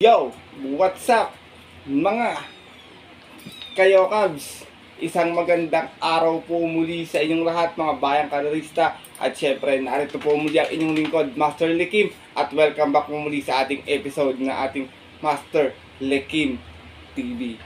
Yo! What's up mga kayo Cubs? Isang magandang araw po muli sa inyong lahat mga bayang karerista. At syempre narito po muli ang inyong lingkod, Master Lekim. At welcome back po muli sa ating episode na ating Master Lekim TV.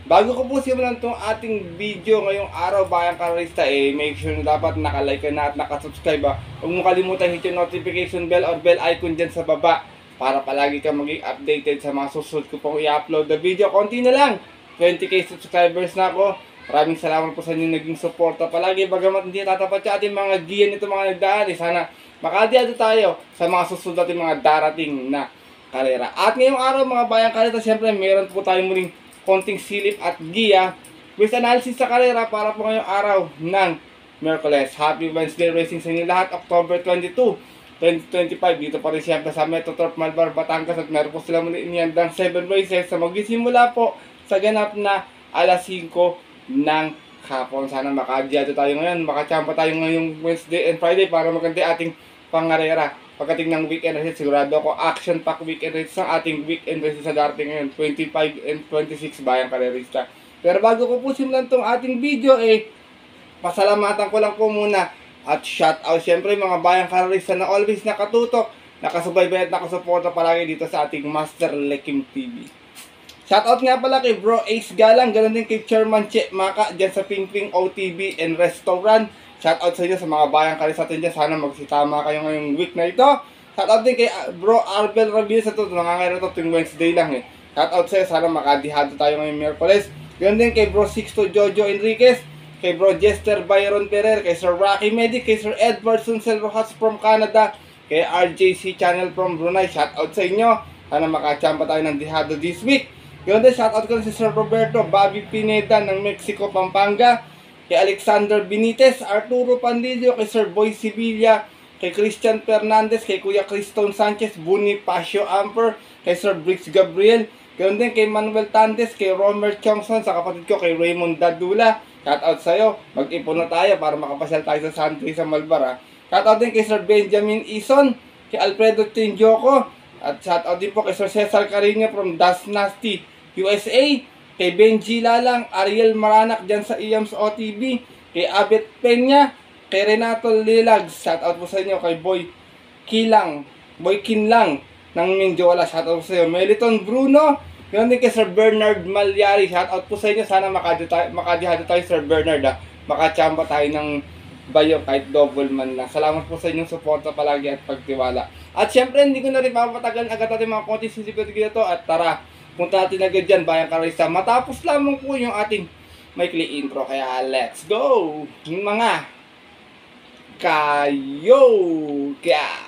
Bago ko po simulan itong ating video ngayong araw bayang karerista, make sure na dapat nakalike ka na at nakasubscribe. Huwag mo kalimutan hit yung notification bell or bell icon dyan sa baba para palagi ka maging updated sa mga susunod ko pong i-upload na video. Konti na lang, 20k subscribers na ako. Maraming salamat po sa inyong naging suporta palagi. Bagamat hindi tatapat sa ating mga giya nito mga nagdaan, sana makadiyado tayo sa mga susunod natin mga darating na karera. At ngayong araw mga bayang karera, siyempre meron po tayong muling konting silip at giya with analysis sa karera para po ngayong araw ng Miyerkules. Happy Wednesday Racing sa inyo lahat, October 22, 2025, dito pa rin siyempre sa Metro Turf Malvar, Batangas. At meron po sila muli iniyandang 7 races sa magsisimula po sa ganap na alas 5 ng hapon. Sana makadiyado tayo ngayon, makachamba tayo ngayong Wednesday and Friday para maganda ating pangarera. Pagdating ng weekend races, sigurado ako action-pack weekend races ang ating weekend races sa darating ngayon, 25 and 26 bayang karerista. Pero bago ko po simulan itong ating video, pasalamatan ko lang po muna at shout out syempre mga bayang karerista na always nakatutok, nakasubaybay at nakasuporta palagi dito sa ating Master Lekim TV. Shout out nga pala kay Bro Ace Galang, ganoon din kay Chairman Che Maka dyan sa Pingping OTB and Restaurant. Shout out sa inyo sa mga bayang karerista dyan, sana magsitama kayo ngayong week na ito. Shout out din kay Bro Arbel Ramirez, ito nangangaira ito tuwing Wednesday lang Shout out sa iyo, sana makadihado tayo ngayong Miyerkules. Ganoon din kay Bro Sixto Jojo Enriquez, kay Bro Jester Byron Ferrer, kay Sir Rocky Medic, kay Sir Edwardson Silverhats from Canada, kay RJC Channel from Brunei. Shout out sa inyo, sana makachamba tayo ng dihado this week. Ganoon din shout out ko si Sir Roberto Bobby Pineda ng Mexico, Pampanga, kay Alexander Benitez, Arturo Pandillo, kay Sir Boy Sibilia, kay Christian Fernandez, kay Kuya Criston Sanchez, Bonifacio Amper, kay Sir Briggs Gabriel. Ganoon din kay Manuel Tandes, kay Romer Chongson, sa kapatid ko kay Raymond Dadula. Shout out sa'yo, mag-ipon na tayo para makapasyal tayo sa Santri sa Malvar. Shout out din kay Sir Benjamin Ison, kay Alfredo Tinjoco, at shout out din po kay Sir Cesar Carino from Das Nasty, USA, kay Benji Lalang, Ariel Maranak dyan sa IAMS OTB, kay Abet Peña, kay Renato Lilag. Shout out po sa inyo kay Boy Kinlang ng Mindiola. Shout out po sa inyo Meliton Bruno. Ganoon din kay Sir Bernard Malyari. Shout out po sa inyo, sana makadihado tayo Sir Bernard makachamba tayo ng bayo kahit double man lang. Salamat po sa inyong suporta palagi at pagtiwala. At syempre hindi ko na rin papatagal agad natin mga konti sisipit dito. At tara, punta natin agad dyan bayang karerista. Matapos lamang po yung ating maikli intro, kaya let's go mga kayo kaya.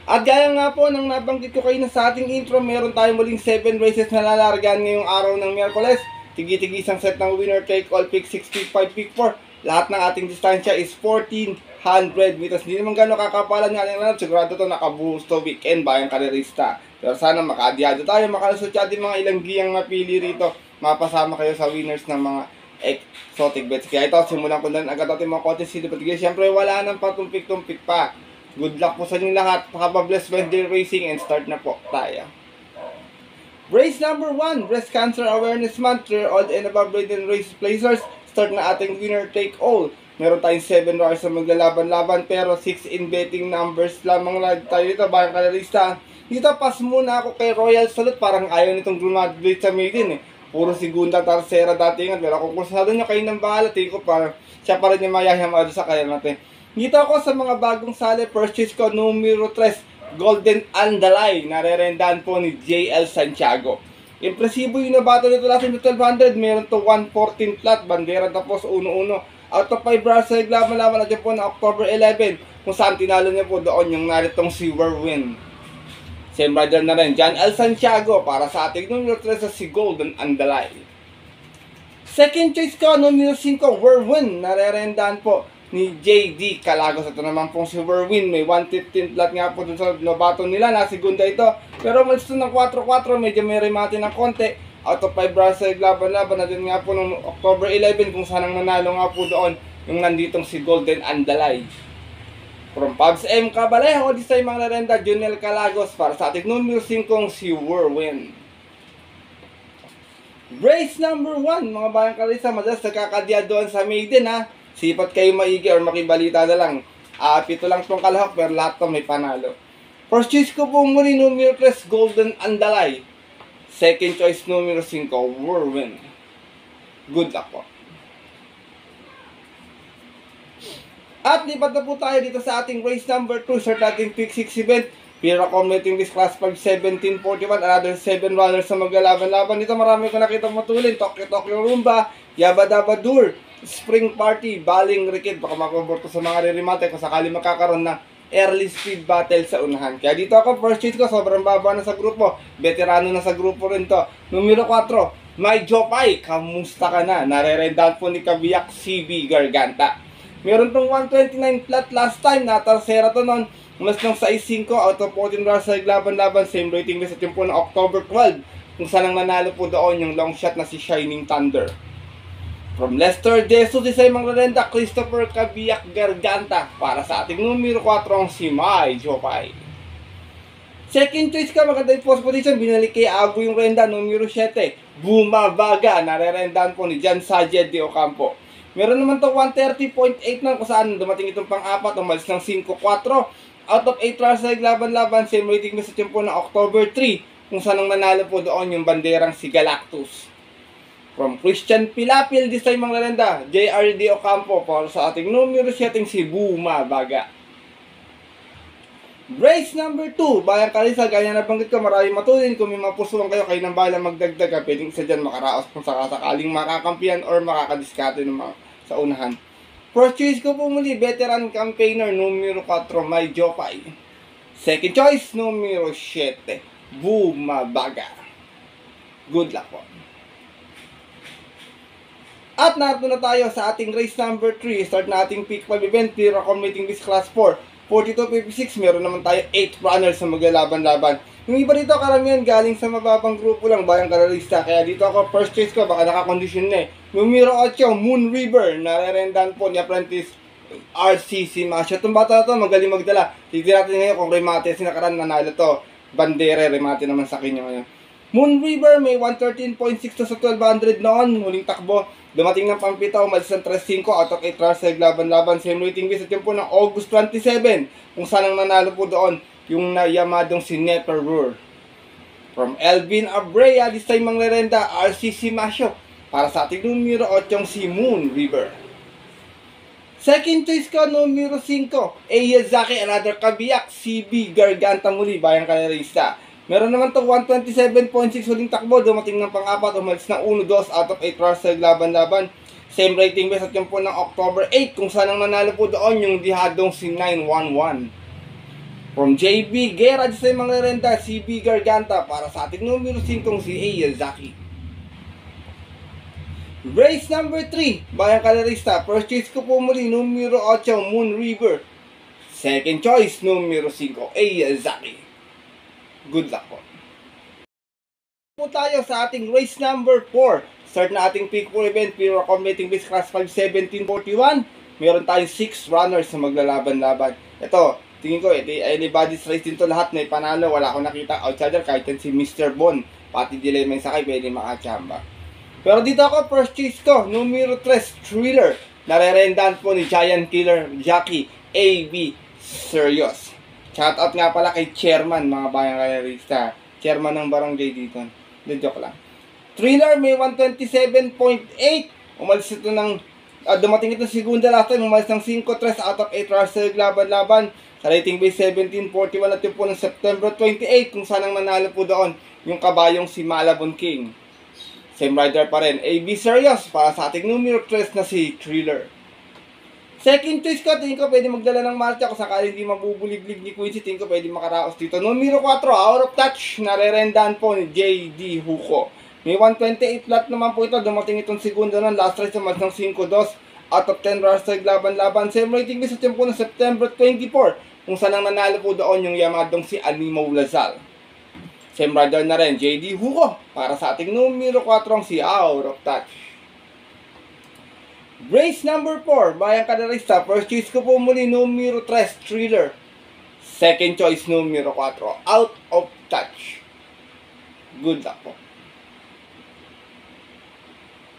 At gaya nga po nang nabanggit ko kayo na sa ating intro, meron tayong muling 7 races na lalargaan ngayong araw ng Miyerkules. Tigi-tigi isang set ng winner take all, pick 6, pick 5, pick 4. Lahat ng ating distansya is 1400 meters. Hindi naman gano'ng kakapalan nga ng lahat. Sigurado ito nakabuhos to weekend bayang karerista. Pero sana makadiyado tayo, makalusot sa ating mga ilang giyang mapili rito. Mapasama kayo sa winners ng mga exotic bets. Kaya ito, simulan ko na agad natin mga konti sila. Siyempre wala nang patumpik-tumpik pa. Good luck po sa inyong lahat. Paka-blessed Wednesday Racing and start na po tayo. Race number 1, Breast Cancer Awareness Month, year-old and above breeding race placers. Start na ating winner take all. Meron tayong 7 runners na maglalaban-laban pero 6 in betting numbers lamang lang tayo dito bayang karerista. Dito pass muna ako kay Royal Salute, parang ayaw nitong Grunadblade sa maiden Puro segunda, tercera datingan. Pero kung kusado nyo kayo ng bahala, tingin ko parang siya pa rin yung mayahamado sa kaya natin. Dito ako sa mga bagong sali, purchase ko numero 3, Golden Andalay, narerendahan po ni JL Santiago. Impresibo yung nabato nito last in 1200, meron to 114 flat, bandera tapos 1-1. Out of 5 bars sa laban-laban natin po na October 11, kung saan tinalo niya po doon yung naritong Silver Win. Same rider na rin, John L. Santiago para sa ating numero 3 sa si Golden Andalay. Second choice ko, numero 5, Whirlwind, narerendahan po ni JD Calagos. Ito naman pong si Werwin, may 115 flat nga po dun sa novato nila, na segunda ito. Pero umalis ito ng 4-4, medyo may remate ng konti. Out of 5 runs sa laban-laban na din nga po noong October 11, kung saan ang nanalo nga po doon yung nanditong si Golden Andalay. From Pubs M. Cabalejo, this time ang narenda, Junel Calagos para sa ating numero 5 si Werwin. Race number 1, mga bayang kalisa, madalas nagkakadya doon sa maiden ha. Sipat kayo maigi or makibalita na lang. Pito lang tong kalahok pero lahat to may panalo. First choice ko po muli numero 3, Golden Andalay. Second choice numero 5, Werwin. Good luck po. At lipat na po tayo dito sa ating race number 2, start natin pick 6 event. Pira commuting this class 5, 1741, another 7 runners na maglalaban-laban. Dito marami ko nakita matulin, Tokyo Rumba, Yabba Dur, Spring Party, Baling Rikid. Baka makuborto sa mga ririmate kung sakali makakaroon ng early speed battle sa unahan. Kaya dito ako, first choice ko, sobrang baba na sa grupo. Veterano na sa grupo rin to. Numero 4, May Jopay, kamusta ka na? Narerendahan po ni Kabiyak CB Garganta. Meron tong 129 flat last time, natarsera to nun. Mas ng 6-5 out of 14 runs sa laban-laban, same rating sa tempo ng October 12, kung saan ang nanalo po doon yung long shot na si Shining Thunder. From Lester Jesus, isa yung mga Christopher Kabiyak Garganta para sa ating numero 4 si May Jopay. Second choice ka, maganda yung post position, binalik kay Abu yung renda, numero 7, Bumabaga, narerendahan po ni Jan Sajed de Ocampo. Meron naman to 130.8 na kung saan dumating itong pang-4, umalis ng 5-4. Out of 8 runs sa laban-laban, same rating sa tempo ng October 3, kung saan ang nanalo po doon yung banderang si Galactus. From Christian Pilapil, this time ang lalanda, JRD Ocampo para sa ating numero 7 si Bumabaga. Race number 2, bayang kalisa, gaya na banggit ko, maraming matulin. Kung may mapusuan kayo ng bala magdagdag, pwedeng isa dyan makaraos kung sakasakaling makakampiyan or makakadiskarte ng mga sa unahan. First choice ko po muli, veteran campaigner, numero 4, May Jopay. Second choice, numero 7, Bumabaga. Good luck po. At narito na tayo sa ating race number 3. Start na ating pick 5 event, Pira commuting this class 4. 42-56, meron naman tayo 8 runners sa maglalaban-laban. Yung iba dito, karamihan galing sa mababang grupo lang, bayang karalista. Kaya dito ako, first choice ko, baka nakakondisyon na eh. Numero 8, Moon River, narerendahan po ni Apprentice RCC Masya. Itong bata na to, magaling magdala. Tignan natin ngayon kung remate, sinakaran nanalo to. Bandere, remate naman sa kanya ngayon. Moon River, may 113.6 to sa 1200 noon, muling takbo. Dumating ng pampita, umalis ng 3-5 out of 8 runs sa laban-laban. Same rating base at yun po ng August 27, kung saan ang nanalo po doon yung nayamadong si Neperur. From Elvin Abrea, this time ang lerenda, RCC Masyo, para sa ating numero 8 si Moon River. Second choice ko, numero 5, Eyazaki, another Kabiyak, CB Garganta muli, bayang kalerista. Meron naman to 127.6 huling takbo, dumating ng pang-4, umalis ng 1-2 out of 8 runs sa laban-laban. Same rating base at yun po ng October 8, kung saan ang nanalo po doon yung dihadong si 911. From JB Guerra, sa mga renta, CB Garganta para sa ating numero 5 si Eyazaki. Race number 3, bayang kalerista. First choice ko po muli, numero 8, Moon River. Second choice, numero 5, Eyazaki. Good luck po. Po tayo sa ating race number 4. Start na ating pick 4 event, Pira commuting base class 5, 1741. Meron tayong 6 runners na maglalaban-laban. Ito, tingin ko, anybody's race din to, lahat na ipanalo. Wala akong nakita outsider, kahit yan si Mr. Bon. Pati delay may sakay, pwede makachamba. Pero dito ako, first choice ko, numero 3, Thriller. Narerendahan po ni Giant Killer Jackie A.B. Serious. Shoutout nga pala kay Chairman, mga bayang kalerista. Chairman ng barangay dito. Hindi, joke lang. Thriller may 127.8. Umalis ito ng, dumating ito segunda last time. Umalis ng 5-3 out of 8 runs sa laban-laban. Sa rating base 1741 at yun po ng September 28. Kung saan ang nanalo po doon yung kabayong si Malabon King. Same rider pa rin. A.B. Serious para sa ating numero 3 na si Thriller. Second choice ko, tingin ko pwede magdala ng marcha kung sakali hindi mabubuliglig ni Quincy. Tingin ko pwede makaraos dito. Numero 4, Out of Touch, narerendahan po ni J.D. Huko. May 128 flat naman po ito. Dumating itong segundo ng last race naman ng 5-2 out of 10 runners sa laban-laban. Same rating base sa tiyempo ng September 24, kung saan ang nanalo po doon yung Yamadong si Animo Lazal. Same rider na rin, JD Hugo, para sa ating numero 4 si Out of Touch. Race number 4, Bayang Kadarista. First choice ko po muli, numero 3, Thriller. Second choice, numero 4, Out of Touch. Good luck po.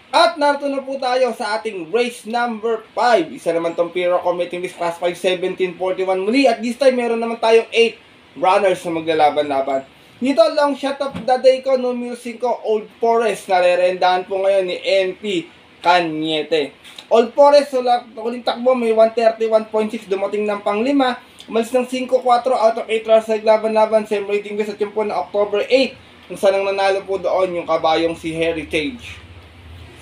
At narito na po tayo sa ating race number 5. Isa naman tong Piro Committing List Class 5 1741 muli. At this time, meron naman tayong 8 runners na maglalaban-laban. Dito, long shot of the day ko, numero 5, Old Forest. Narerendahan po ngayon ni NP Cañete. Old Forest, huling takbo, may 131.6, dumating ng pang-5. Umalis ng 5-4 out of 8 runners sa laban-laban. Same rating base sa tiyempo na October 8. Kung saan ang nanalo po doon yung kabayong si Heritage.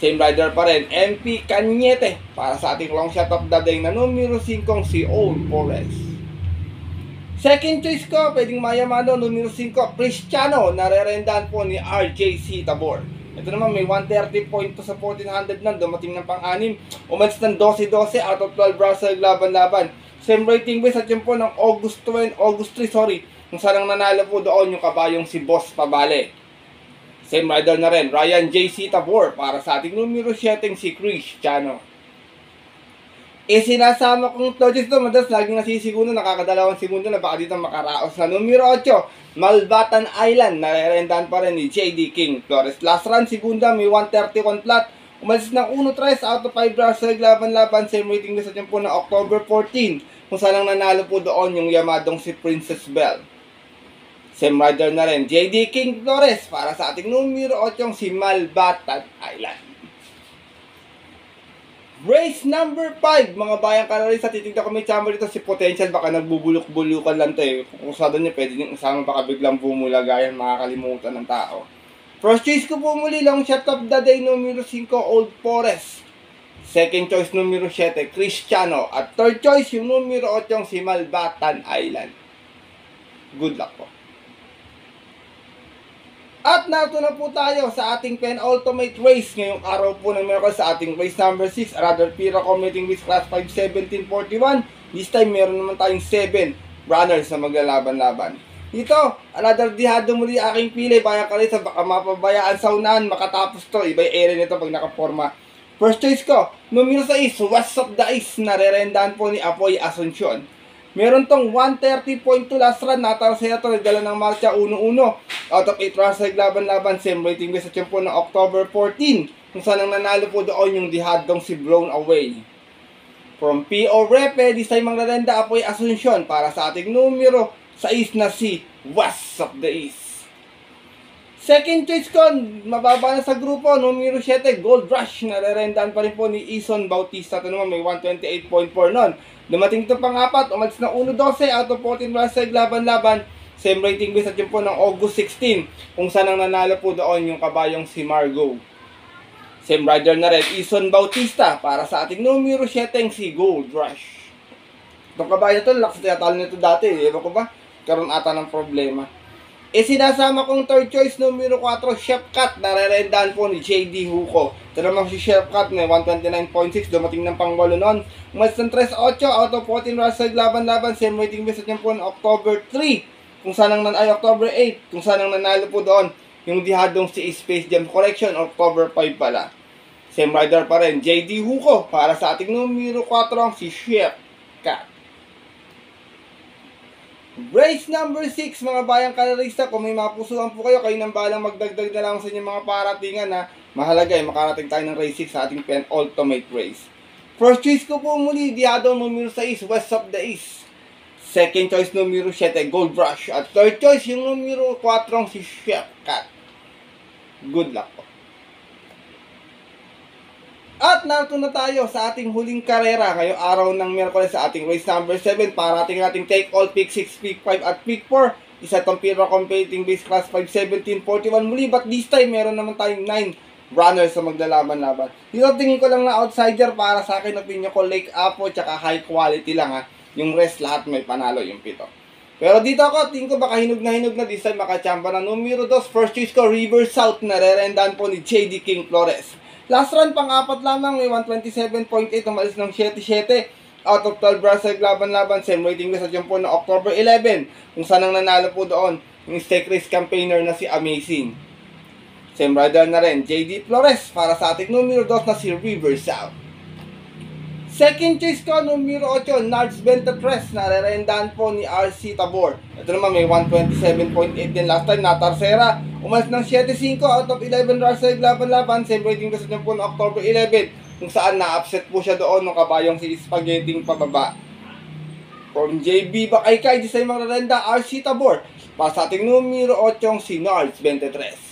Same rider pa rin, MP Cañete, para sa ating long shot of the day na numero 5, si Old Forest. Second choice ko, pwedeng mayamano, numero 5, Cristiano, narerendahan po ni RJC Tabor. Ito naman, may 130.2 sa 1400 na, dumating ng pang-6. Umalis ng 12-12 out of 12 rounds sa laban-laban. Same rating base sa tiyempo ng August 3, kung saan ang nanalo po doon yung kabayong si Boss Pabale. Same rider na rin, Ryan JC Tabor, para sa ating numero 7, si Cristiano. Sinasama kong Tojes to, madalas laging nasisiguno, nakakadalawang segundo na baka dito makaraos na. Numero 8, Malbatan Island, narerendahan pa rin ni JD King Flores. Last run, segunda, may 131 flat. Umalis ng 1-3 out of 5 runners sa laban-laban. Same rating na sa tiyempo na October 14, kung saan ang nanalo po doon yung Yamadong si Princess Belle. Same rider na rin, JD King Flores, para sa ating numero 8, si Malbatan Island. Race number 5, mga bayang Kadarista. Titignan ko may chamber dito si Potential, baka nagbubulok-bulukan lang to eh. Kung usado niya, pwede niyong usama, baka biglang bumulagayan, makakalimutan ng tao. First choice ko po muli, long shot of the day, numero 5, Old Forest. Second choice, numero 7, Cristiano. At third choice, yung numero 8, si Malbatan Island. Good luck po. At narito na po tayo sa ating penultimate race ngayong araw po ng Miracle sa ating race number 6, another Pira Committing List Class 5 1741. This time meron naman tayong 7 runners na maglalaban-laban. Dito, another dihado muli aking pili, Bayang Kadarista, baka mapabayaan sa unahan, makatapos to, iba yung area nito pag nakaporma. First choice ko, numero 6, West of the East, narerendahan po ni Apoy Asuncion. Meron tong 130.2 last run, natalo sa ito, nagdala ng marcha 1-1. Out of 8 runs sa laban-laban, same rating base sa tiyempo ng October 14, kung saan ang nanalo po doon yung dihadong si Blown Away. From P.O. Repe, this time ang narenda Apoy Asuncion, para sa ating numero 6 na si West of the East. Second choice ko, mababa na sa grupo, numero 7, Gold Rush, narerendahan pa rin po ni Ison Bautista. Ito naman may 128.4 nun. Dumating ito pang-apat, umalis na 1-12 out of 14 runs sa laban-laban. Same rating base sa tiyempo ng August 16, kung saan ang nanalo po doon yung kabayong si Margo. Same rider na rin, Ison Bautista, para sa ating numero 7, si Gold Rush. Itong kabayo ito, lakas na talo nito dati. Ewan ko ba? Karoon ata ng problema. Sinasama kong third choice, numero 4, Chef Cat, narerendahan po ni JD Hugo. Ito naman si Chef Cat, may 129.6, dumating ng pang-8 nun. Umalis ng 3-8 out of 14 runs sa laban-laban, same rating base sa tiyempo ng October 3, kung saan ang October 8, kung saan ang nanalo po doon yung dihadong si Space Jam Correction, October 5 pala. Same rider pa rin, JD Hugo, para sa ating numero 4, si Chef Cat. Race number 6, mga bayang Kadarista, kung may mapusuan po kayo, kayo nang balang magdagdag na lang sa inyong mga paratingan na mahalaga makarating tayo ng race 6 sa ating penultimate race. First choice ko po muli, dihado numero 6, West of the East. Second choice, numero 7, Gold Rush. At third choice, yung numero 4, si Chef Cat. Good luck po. At narito na tayo sa ating huling karera ngayong araw ng Miyerkules sa ating race number 7 para ating take all pick 6, pick 5 at pick 4. Isa itong Pira Competing Base Class 5 1741 muli, but this time meron naman tayong 9 runners sa maglalaban-laban. Dito tingin ko lang na outsider para sa akin, opinion ko Lake Apo tsaka high quality lang ha. Yung rest lahat may panalo yung pito. Pero dito ako, tingin ko baka hinog na this time makachamba na numero 2. First choice ko, River South, narerendahan po ni JD King Flores. Last run, pang-apat lamang, may 127.8, umalis ng 7-7 out of 12 Brussels laban-laban. Same waiting list at yun po na October 11, kung saan ang nanalo po doon yung stake race campaigner na si Amazing. Same rider na rin, JD Flores, para sa ating numero 2 na si River South. Second choice ko, numero 8, Nards 23, nare-rendahan po ni RC Tabor. Ito naman may 127.8 din last time, na Tarsera. Umalis ng 7-5 out of 11 Russell laban-laban. Same rating kasi po ng October 11, kung saan na-upset po siya doon ng kabayong si Spaghetti pababa. From JB Bakaykay, di sa mga renda, RC Tabor. Para sa ating numero 8, si Nards 23.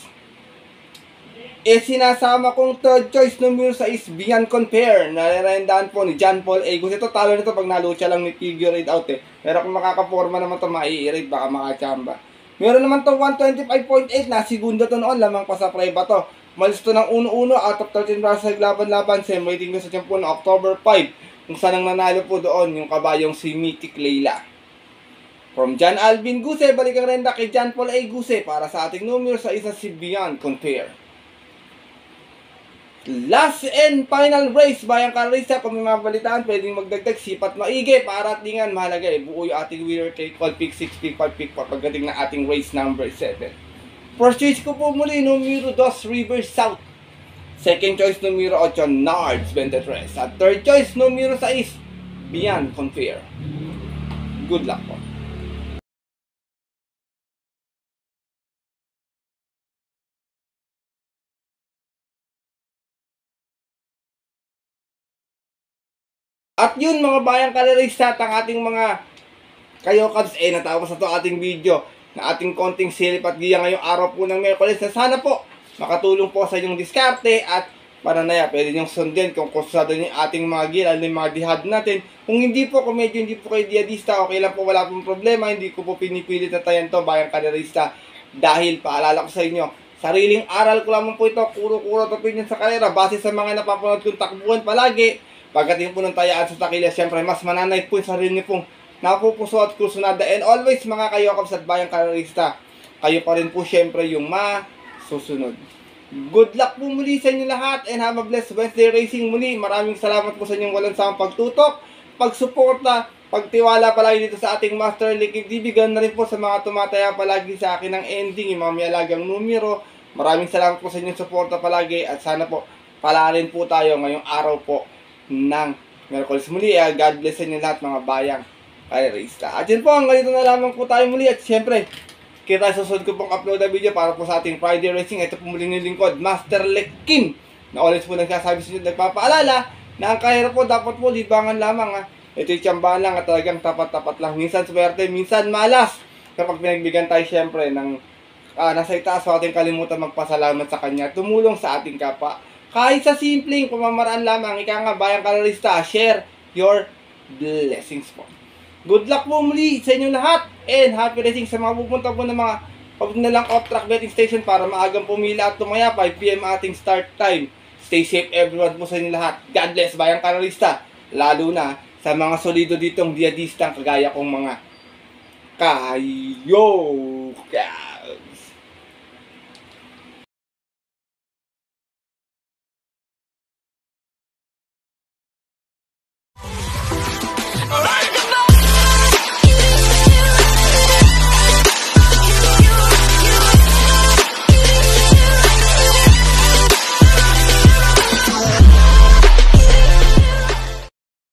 Sinasama kong third choice numero sa is Beyond Compare. Nare-rendahan po ni John Paul Agos. Ito talo nito pag nalucha lang ni figure rate out Pero kung makakaporma naman ito, mai-rate baka makachamba. Meron naman to 125.8 na segundo to noon, lamang pa sa preba to. Malis to ng 1-1 out of 13 Russell laban-laban. Same rating ko sa champion na October 5, kung saan ang nanalo po doon yung kabayong si Mythic Layla. From John Alvin Guse, balik ang renda kay John Paul A. Guse para sa ating numero sa isa si Beyond Compare. Last and final race, bayang karista. Kung may mabalitaan, pwedeng magdagdag, sipat maigi para at dingan. Mahalaga buo yung ating winner kay call pick 6 pick 5 pick pagdating na ating race number 7. First choice ko po muli, numero 2, River South. Second choice, numero 8, Nards 23. At third choice, numero 6, Beyond Compare. Good luck po. At yun mga bayang kalarisat, ang ating mga kayokabs natapos na to ating video na ating konting silip at giya ngayong araw po ng Miyerkules na sana po makatulong po sa inyong diskarte at pananaya. Pwede niyong sundin kung kusado niyo ating mga gila, yung mga dihad natin. Kung hindi po, kung medyo hindi po kayo diyadista, okay lang po, wala pong problema. Hindi ko po pinipilit na tayan to bayang kalarisat, dahil paalala ko sa inyo, sariling aral ko lamang po ito, kuro-kuro opinion sa karera base sa mga napapanood kong takbuhan palagi. Pagdating po ng tayaan sa takilya, siyempre mas mananay po yung sarili pong napupuso at kursunada. And always mga kayokabs at bayang karerista, kayo pa rin po siyempre yung masusunod. Good luck po muli sa inyo lahat and have a blessed Wednesday racing muli. Maraming salamat po sa inyong walang sawang pagtutok, pagsuporta, pagtiwala palagi dito sa ating Master League. Ibigan na rin po sa mga tumataya palagi sa akin ng ending, yung mga mialagang numero. Maraming salamat po sa inyong suporta palagi at sana po palarin po tayo ngayong araw po ng Miyerkules muli. God bless sa inyo lahat mga bayang karerista. At yun po, hanggang dito na lamang po tayo muli. At siyempre, kita sa susunod ko pong upload na video para po sa ating Friday Racing. Ito po muli ng lingkod, Master Lekin, na always po nagsasabi sa inyo, nagpapaalala na ang karera po dapat po libangan lamang. Ito'y tiyambahan lang at talagang tapat-tapat lang. Minsan swerte, minsan malas. Kapag pinagbigyan tayo siyempre ng nasa itaas, so ating kalimutan magpasalamat sa kanya, tumulong sa ating kapwa. Kahit sa simpleng pamamaraan lamang, ika nga bayang karerista, share your blessings po. Good luck po muli sa inyo lahat and happy racing sa mga pupunta po ng mga pagnalang off-track betting station para maagang pumila at tumaya. 5 PM ating start time. Stay safe everyone po sa inyo lahat. God bless bayang karerista, lalo na sa mga solido ditong diadistang kagaya kong mga kayoka.